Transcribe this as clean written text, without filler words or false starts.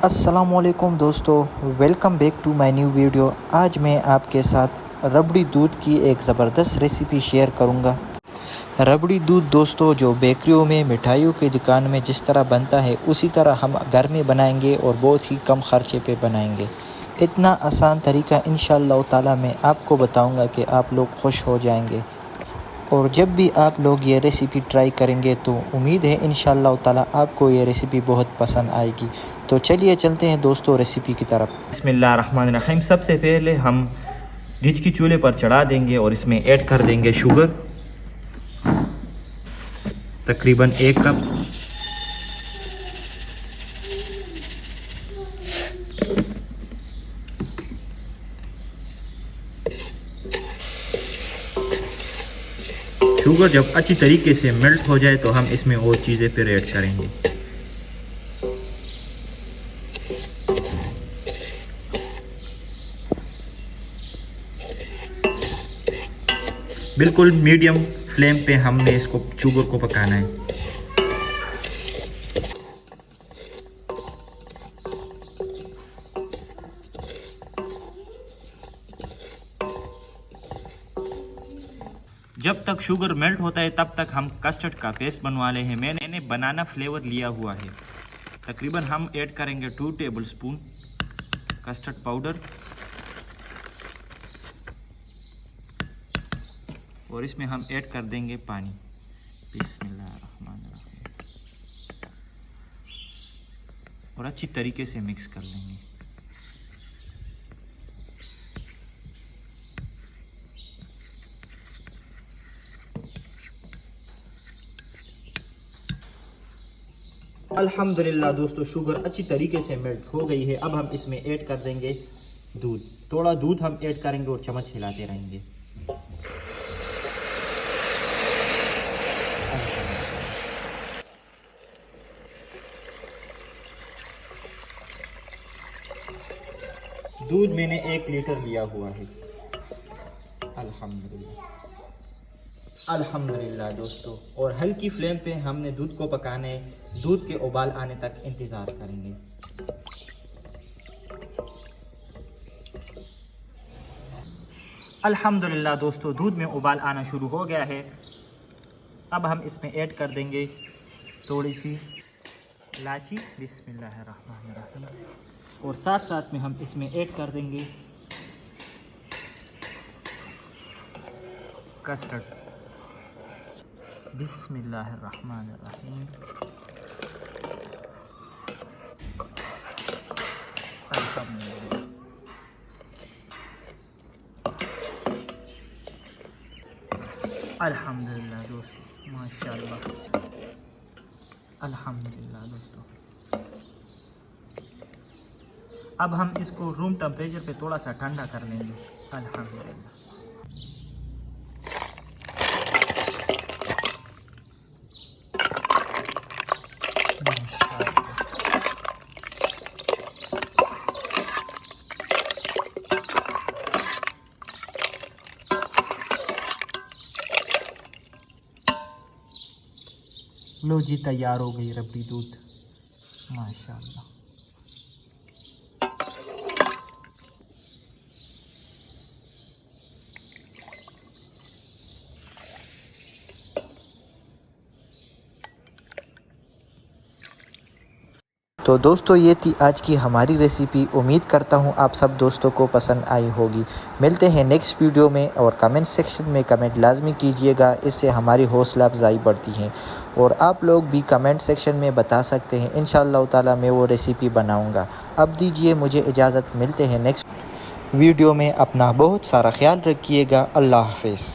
अस्सलामुअलैकुम दोस्तों, welcome back to my new video. आज मैं आपके साथ रबड़ी दूध की एक ज़बरदस्त रेसिपी शेयर करूंगा। रबड़ी दूध दोस्तों जो बेकरियों में मिठाइयों की दुकान में जिस तरह बनता है उसी तरह हम घर में बनाएंगे और बहुत ही कम खर्चे पे बनाएंगे। इतना आसान तरीका इंशाअल्लाह ताला मैं आपको बताऊंगा कि आप लोग खुश हो जाएंगे। और जब भी आप लोग ये रेसिपी ट्राई करेंगे तो उम्मीद है इंशाअल्लाह ताला आपको ये रेसिपी बहुत पसंद आएगी। तो चलिए चलते हैं दोस्तों रेसिपी की तरफ। बिस्मिल्लाहिर्रहमानिर्रहीम। सबसे पहले हम रिच की चूल्हे पर चढ़ा देंगे और इसमें ऐड कर देंगे शुगर, तकरीबन 1 कप। शुगर जब अच्छी तरीके से मेल्ट हो जाए तो हम इसमें और चीज़ें फिर ऐड करेंगे। बिल्कुल मीडियम फ्लेम पे हमने इसको शुगर को पकाना है। जब तक शुगर मेल्ट होता है तब तक हम कस्टर्ड का पेस्ट बनवा ले हैं। मैंने बनाना फ्लेवर लिया हुआ है। तकरीबन हम ऐड करेंगे 2 टेबलस्पून कस्टर्ड पाउडर और इसमें हम ऐड कर देंगे पानी। बिस्मिल्लाहिर्रहमानिर्रहीम। और अच्छी तरीके से मिक्स कर लेंगे। अल्हम्दुलिल्लाह दोस्तों, शुगर अच्छी तरीके से मेल्ट हो गई है। अब हम इसमें ऐड कर देंगे दूध। थोड़ा दूध हम ऐड करेंगे और चम्मच हिलाते रहेंगे। दूध मैंने 1 लीटर लिया हुआ है। अल्हम्दुलिल्लाह दोस्तों, और हल्की फ्लेम पे हमने दूध को पकाने, दूध के उबाल आने तक इंतज़ार करेंगे। अल्हम्दुलिल्लाह दोस्तों, दूध में उबाल आना शुरू हो गया है। अब हम इसमें ऐड कर देंगे थोड़ी सी इलायची, बिस्मिल्लाहिर्रहमानिर्रहीम, और साथ साथ में हम इसमें ऐड कर देंगे कस्टर्ड, बिस्मिल्लाहिर्रहमानिर्रहीम। अल्हम्दुलिल्लाह दोस्तों, माशाअल्लाह। अल्हम्दुलिल्लाह दोस्तों, अब हम इसको रूम टेम्परेचर पे थोड़ा सा ठंडा कर लेंगे। अल्हम्दुलिल्लाह। लो जी, तैयार हो गई रबड़ी दूध, माशाअल्लाह। तो दोस्तों ये थी आज की हमारी रेसिपी। उम्मीद करता हूँ आप सब दोस्तों को पसंद आई होगी। मिलते हैं नेक्स्ट वीडियो में, और कमेंट सेक्शन में कमेंट लाजमी कीजिएगा, इससे हमारी हौसला अफजाई बढ़ती है। और आप लोग भी कमेंट सेक्शन में बता सकते हैं, इंशाअल्लाह ताला मैं वो रेसिपी बनाऊँगा। अब दीजिए मुझे इजाज़त, मिलते हैं नेक्स्ट वीडियो में। अपना बहुत सारा ख्याल रखिएगा। अल्लाह हाफ़िज़।